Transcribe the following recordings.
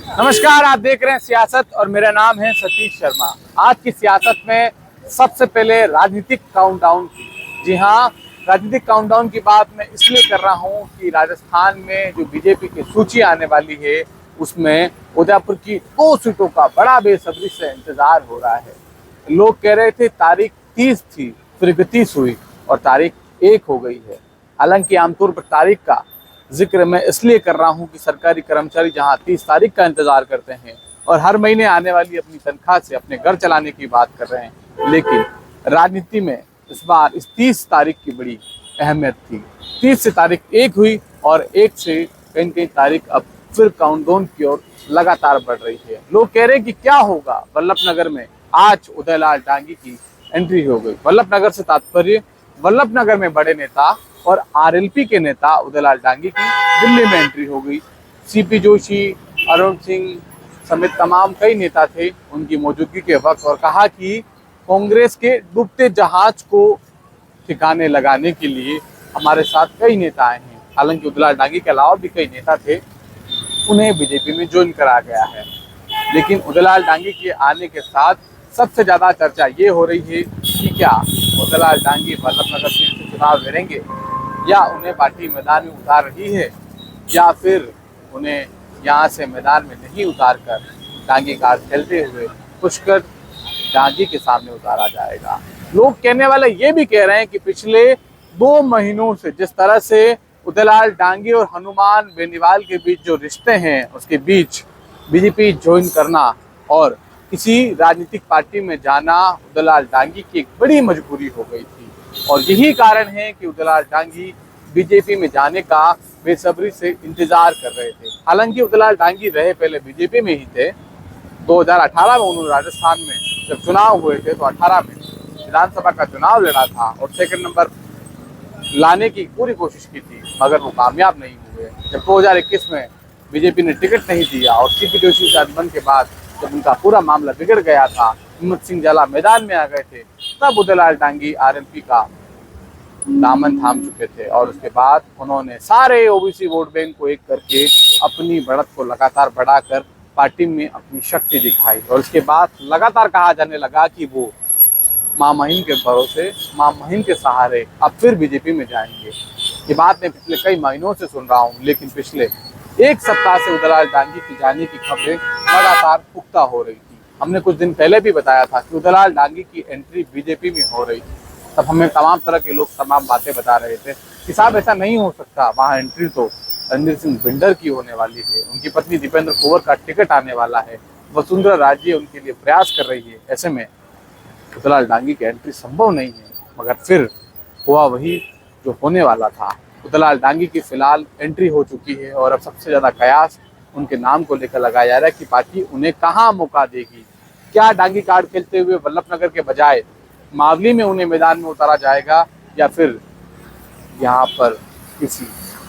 नमस्कार, आप देख रहे हैं सियासत और मेरा नाम है सतीश शर्मा। आज की सियासत में सबसे पहले राजनीतिक काउंटडाउन की। जी हाँ, राजनीतिक काउंटडाउन की बात मैं इसलिए कर रहा हूँ कि राजस्थान में जो बीजेपी की सूची आने वाली है उसमें उदयपुर की 2 सीटों का बड़ा बेसब्री से इंतजार हो रहा है। लोग कह रहे थे तारीख 30 थी, फिर 31 हुई और तारीख 1 हो गई है। हालांकि आमतौर पर तारीख का जिक्र मैं इसलिए कर रहा हूं कि सरकारी कर्मचारी जहां 30 तारीख का इंतजार करते हैं और हर महीने आने वाली अपनी तनख्वाह से अपने घर चलाने की बात कर रहे हैं, लेकिन राजनीति में इस बार इस 30 तारीख की बड़ी अहमियत थी। 30 से तारीख 1 हुई और 1 से कहीं कहीं तारीख अब फिर काउंटडाउन की ओर लगातार बढ़ रही है। लोग कह रहे हैं कि क्या होगा। वल्लभनगर में आज उदयलाल डांगी की एंट्री हो गई। वल्लभनगर से तात्पर्य वल्लभनगर में बड़े नेता और आरएलपी के नेता उदयलाल डांगी की दिल्ली में एंट्री हो गई। सीपी जोशी, अरुण सिंह समेत तमाम कई नेता थे उनकी मौजूदगी के वक्त, और कहा कि कांग्रेस के डूबते जहाज को ठिकाने लगाने के लिए हमारे साथ कई नेता आए हैं। हालांकि उदयलाल डांगी के अलावा भी कई नेता थे, उन्हें बीजेपी में ज्वाइन करा गया है। लेकिन उदयलाल डांगी के आने के साथ सबसे ज्यादा चर्चा ये हो रही है कि क्या उदयलाल डांगी वल्लभनगर सीट से चुनाव लड़ेंगे, या उन्हें पार्टी मैदान में उतार रही है, या फिर उन्हें यहाँ से मैदान में नहीं उतार कर डांगी कार्ड खेलते हुए पुष्कर डांगी के सामने उतारा जाएगा। लोग कहने वाले ये भी कह रहे हैं कि पिछले 2 महीनों से जिस तरह से उदयलाल डांगी और हनुमान बेनीवाल के बीच जो रिश्ते हैं, उसके बीच बीजेपी ज्वाइन करना और किसी राजनीतिक पार्टी में जाना उदयलाल डांगी की एक बड़ी मजबूरी हो गई थी। और यही कारण है कि उदयलाल डांगी बीजेपी में जाने का बेसब्री से इंतजार कर रहे थे। हालांकि उदयलाल डांगी रहे पहले बीजेपी में ही थे। 2018 में उन्होंने राजस्थान में जब चुनाव हुए थे तो 18 में विधानसभा का चुनाव लड़ा था और 2nd नंबर लाने की पूरी कोशिश की थी, मगर वो कामयाब नहीं हुए। जब 2021 में बीजेपी ने टिकट नहीं दिया और सीपी जोशी से अनबन के बाद जब उनका पूरा मामला बिगड़ गया था, हिम्मत सिंह जाला मैदान में आ गए थे, तब उदयलाल डांगी आरएलपी का दामन थाम चुके थे। और उसके बाद उन्होंने सारे ओबीसी वोट बैंक को एक करके अपनी बढ़त को लगातार बढ़ाकर पार्टी में अपनी शक्ति दिखाई। और उसके बाद लगातार कहा जाने लगा कि वो मां महिम के भरोसे, मां महिम के सहारे अब फिर बीजेपी में जाएंगे। ये बात मैं पिछले कई महीनों से सुन रहा हूँ, लेकिन पिछले 1 सप्ताह से उदयलाल डांगी की जाने की खबरें लगातार पुख्ता हो रही थी। हमने कुछ दिन पहले भी बताया था कि उदयलाल डांगी की एंट्री बीजेपी में हो रही थी। तब हमें तमाम तरह के लोग तमाम बातें बता रहे थे कि साहब ऐसा नहीं हो सकता, वहाँ एंट्री तो रणधीर सिंह बिंडर की होने वाली है, उनकी पत्नी दीपेंद्र कुंवर का टिकट आने वाला है, वसुंधरा राजे उनके लिए प्रयास कर रही है। ऐसे में उदयलाल डांगी की एंट्री संभव नहीं है। मगर फिर हुआ वही जो होने वाला था। उदयलाल डांगी की फिलहाल एंट्री हो चुकी है और अब सबसे ज्यादा कयास उनके नाम को लेकर लगाया जा रहा है कि पार्टी उन्हें कहाँ मौका देगी। क्या डांगी कार्ड खेलते हुए वल्लभनगर के बजाय मावली में उन्हें मैदान में उतारा जाएगा, या फिर यहाँ पर किसी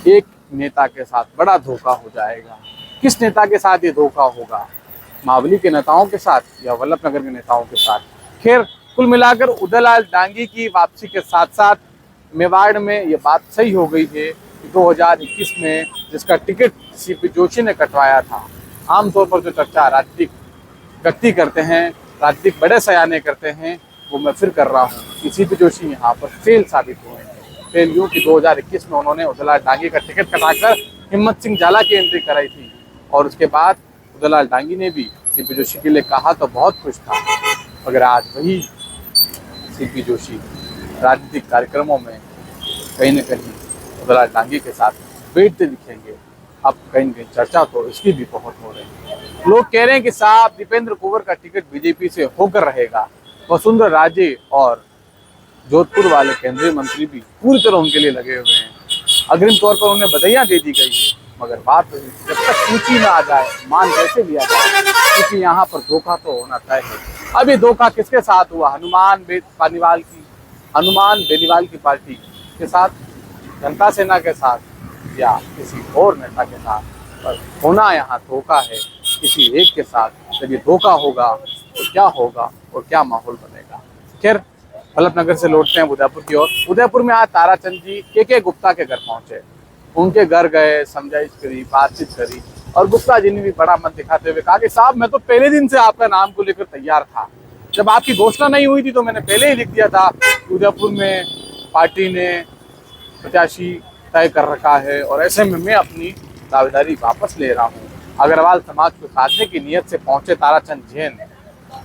एक नेता के साथ बड़ा धोखा हो जाएगा। किस नेता के साथ ये धोखा होगा, मावली के नेताओं के साथ या वल्लभनगर के नेताओं के साथ। खैर, कुल मिलाकर उदयलाल डांगी की वापसी के साथ साथ मेवाड़ में ये बात सही हो गई है कि 2021 में जिसका टिकट सीपी जोशी ने कटवाया था, आमतौर पर जो चर्चा राजनीतिक व्यक्ति करते हैं, राजनीतिक बड़े सयाने करते हैं, वो मैं फिर कर रहा हूँ कि सीपी जोशी यहाँ पर फेल साबित हुए हैं। फेल यूँ कि 2021 में उन्होंने उदयलाल डांगी का टिकट कटाकर हिम्मत सिंह जाला की एंट्री कराई थी, और उसके बाद उदयलाल डांगी ने भी सीपी जोशी के लिए कहा तो बहुत खुश था। मगर आज वही सीपी जोशी राजनीतिक कार्यक्रमों में कहीं न कहीं उदयलाल डांगी के साथ बैठते दिखेंगे। अब कहीं न कहीं चर्चा तो इसकी भी बहुत हो रही है। लोग कह रहे हैं कि साहब दीपेंद्र कुंवर का टिकट बीजेपी से होकर रहेगा। वसुंधरा राजे और जोधपुर वाले केंद्रीय मंत्री भी पूरी तरह उनके लिए लगे हुए हैं। अग्रिम तौर पर उन्हें बधाइयां दे दी गई है, मगर बात जब तक सूची में आ जाए मान कैसे लिया जाए, क्योंकि यहाँ पर धोखा तो होना तय है। अब ये धोखा किसके साथ हुआ, हनुमान बेनीवाल की पार्टी के साथ, जनता सेना के साथ, या किसी और नेता के साथ। पर होना यहाँ धोखा है किसी एक के साथ। जब ये धोखा होगा तो क्या होगा और क्या माहौल बनेगा। खैर, वल्लभनगर से लौटते हैं उदयपुर की ओर। उदयपुर में आज ताराचंद जी के गुप्ता के घर पहुंचे। उनके घर गए, समझाइश करी, बातचीत करी और गुप्ता जी ने भी बड़ा मन दिखाते हुए कहा कि साहब मैं तो पहले दिन से आपका नाम को लेकर तैयार था, जब आपकी घोषणा नहीं हुई थी तो मैंने पहले ही लिख दिया था कि उदयपुर में पार्टी ने प्रत्याशी तय कर रखा है और ऐसे में मैं अपनी दावेदारी वापस ले रहा हूँ। अग्रवाल समाज को साधने की नीयत से पहुंचे ताराचंद जैन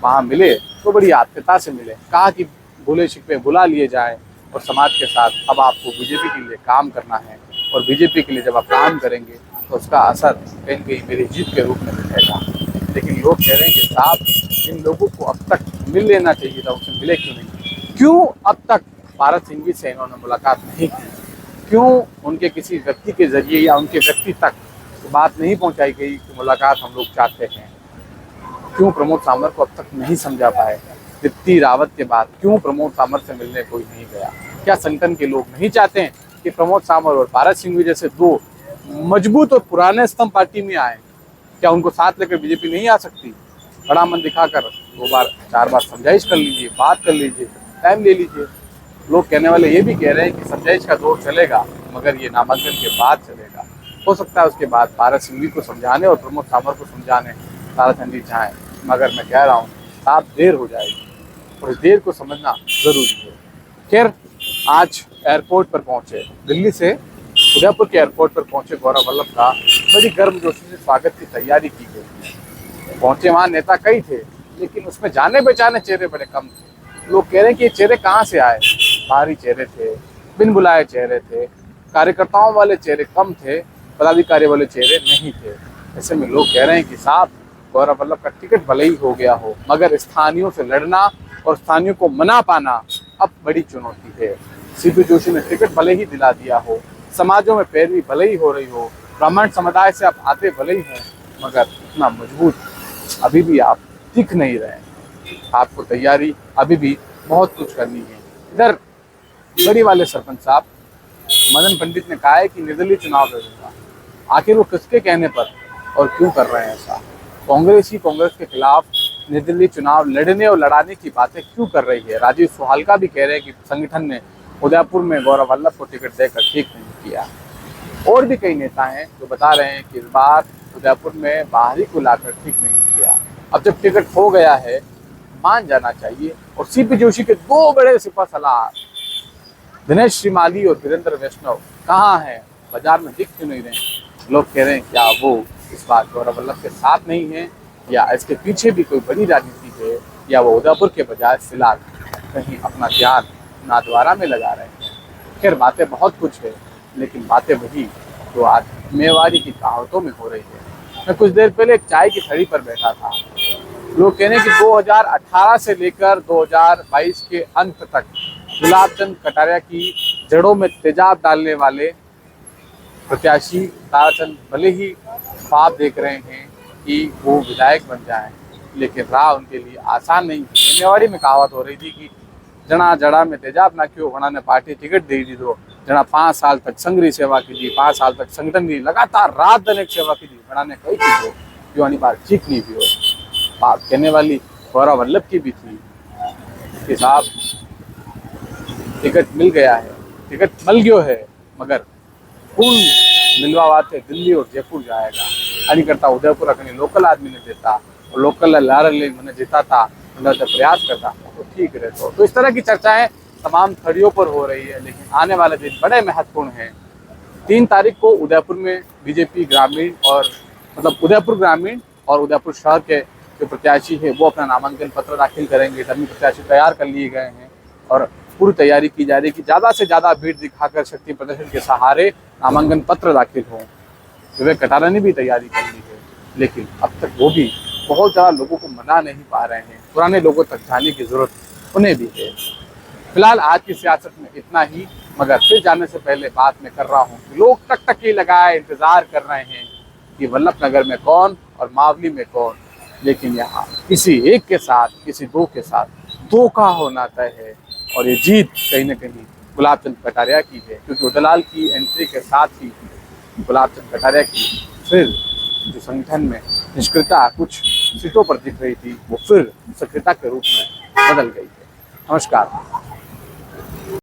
वहाँ मिले तो बड़ी आत्मीयता से मिले, कहा कि भूले शिकवे भुला लिए जाए और समाज के साथ अब आपको बीजेपी के लिए काम करना है और बीजेपी के लिए जब आप काम करेंगे तो उसका असर कहीं कहीं मेरी जीत के रूप में दिखेगा। लेकिन लोग कह रहे हैं कि साहब जिन लोगों को अब तक मिल लेना चाहिए था उससे मिले क्यों नहीं, क्यों अब तक पारस सिंघवी से इन्होंने मुलाकात नहीं की, क्यों उनके किसी व्यक्ति के जरिए या उनके व्यक्ति तक बात नहीं पहुंचाई गई कि मुलाकात हम लोग चाहते हैं, क्यों प्रमोद सामर को अब तक नहीं समझा पाए, दीप्ति रावत के बाद क्यों प्रमोद सामर से मिलने कोई नहीं गया, क्या संगठन के लोग नहीं चाहते हैं कि प्रमोद सामर और पारस सिंघवी जैसे दो मजबूत और पुराने स्तंभ पार्टी में आए, क्या उनको साथ लेकर बीजेपी नहीं आ सकती? बड़ा मन दिखाकर 2 बार 4 बार समझाइश कर लीजिए, बात कर लीजिए, टाइम ले लीजिए। लोग कहने वाले ये भी कह रहे हैं कि समझाइश का दौर चलेगा मगर ये नामांकन के बाद चलेगा, हो सकता है उसके बाद पारस सिंघवी को समझाने और प्रमोद सामर को समझाने ताराचंद जी चाहें, मगर मैं कह रहा हूँ साफ देर हो जाएगी और इस देर को समझना जरूरी है। खैर आज एयरपोर्ट पर पहुंचे, दिल्ली से उदयपुर के एयरपोर्ट पर पहुंचे गौरव वल्लभ का बड़ी गर्मजोशी से स्वागत की तैयारी की गई। पहुंचे वहाँ नेता कई थे लेकिन उसमें जाने पहचाने चेहरे बड़े कम थे। लोग कह रहे हैं कि ये चेहरे कहाँ से आए, बाहरी चेहरे थे, बिन बुलाए चेहरे थे, कार्यकर्ताओं वाले चेहरे कम थे, पदाधिकारी वाले चेहरे नहीं थे। ऐसे में लोग कह रहे हैं कि साहब गौरव वल्लभ का टिकट भले ही हो गया हो मगर स्थानीयों से लड़ना और स्थानीयों को मना पाना अब बड़ी चुनौती है। सीपी जोशी ने टिकट भले ही दिला दिया हो, समाजों में पैरवी भले ही हो रही हो, ब्राह्मण समुदाय से आप आते भले ही हों मगर इतना मजबूत अभी भी आप दिख नहीं रहे। आपको तैयारी अभी भी बहुत कुछ करनी है। इधर बड़ी वाले सरपंच साहब मदन पंडित ने कहा है कि निर्दलीय चुनाव लड़ूंगा। आखिर वो किसके कहने पर और क्यों कर रहे हैं ऐसा? कांग्रेस ही कांग्रेस के खिलाफ निर्दलीय चुनाव लड़ने और लड़ाने की बातें क्यों कर रही है? राजीव सुहालका भी कह रहे हैं कि संगठन ने उदयपुर में गौरव वल्लभ को टिकट देकर ठीक नहीं किया। और भी कई नेता हैं जो बता रहे हैं कि इस बार उदयपुर में बाहरी को लाकर ठीक नहीं किया। अब जब टिकट हो गया है मान जाना चाहिए। और सीपी जोशी के 2 बड़े सिपा सलाह दिनेश श्रीमाली और वीरेंद्र वैष्णव कहाँ हैं, बाजार में दिख क्यों नहीं रहे? लोग कह रहे हैं क्या वो इस बार गौरव वल्लभ के साथ नहीं है या इसके पीछे भी कोई बड़ी राजनीति है या वो उदयपुर के बजाय फिलहाल कहीं अपना ध्यान नाथद्वारा में लगा रहे हैं। खैर बातें बहुत कुछ है लेकिन बातें वही जो आज मेवाड़ी की कहावतों में हो रही है। मैं कुछ देर पहले एक चाय की थड़ी पर बैठा था। लोग कह रहे हैं कि 2018 से लेकर 2022 के अंत तक गुलाब चंद कटारिया की जड़ों में तेजाब डालने वाले प्रत्याशी ताराचंद भले ही ख्वाब देख रहे हैं कि वो विधायक बन जाएं लेकिन राह उनके लिए आसान नहीं है। मेवाड़ी में कहावत हो रही थी कि जना जड़ा में तेजाब ना क्यों वना ने पार्टी टिकट दे दी दो, जना 5 साल तक संघरी सेवा की दी, 5 साल तक संगठन की लगातार रात दिन एक सेवा की दी, वना ने कही थी जो अनी बार ठीक नहीं भी हो। बात कहने वाली गौरव वल्लभ की भी थी कि साहब टिकट मिल गया है, टिकट मिल गयो है मगर कौन मिलवा वाते दिल्ली और जयपुर जाएगा अनी करता उदयपुर अखनी लोकल आदमी ने देता और लोकल लार ले मैंने जीता था तो प्रयास करता तो ठीक रहता। तो इस तरह की चर्चाएं तमाम खड़ियों पर हो रही है लेकिन आने वाले दिन बड़े महत्वपूर्ण हैं। 3 तारीख को उदयपुर में बीजेपी ग्रामीण और उदयपुर ग्रामीण और उदयपुर शहर के जो प्रत्याशी है वो अपना नामांकन पत्र दाखिल करेंगे। डमी प्रत्याशी तैयार कर लिए गए हैं और पूरी तैयारी की जा रही है कि ज़्यादा से ज़्यादा भीड़ दिखाकर शक्ति प्रदर्शन के सहारे नामांकन पत्र दाखिल हों। विवेक कटारा ने भी तैयारी कर ली है लेकिन अब तक वो भी बहुत ज़्यादा लोगों को मना नहीं पा रहे हैं। पुराने लोगों तक जाने की ज़रूरत उन्हें भी है। फिलहाल आज की सियासत में इतना ही, मगर फिर जाने से पहले बात मैं कर रहा हूँ कि लोग टकटकी लगाए इंतज़ार कर रहे हैं कि वल्लभ नगर में कौन और मावली में कौन, लेकिन यहाँ किसी एक के साथ किसी 2 के साथ धोखा होना तय है और ये जीत कहीं ना कहीं गुलाब चंद कटारिया की है क्योंकि उदलाल की एंट्री के साथ ही गुलाब चंद कटारिया की फिर जो संगठन में निष्क्रियता कुछ सीटों पर दिख रही थी वो फिर सक्रियता के रूप में बदल गई है। नमस्कार।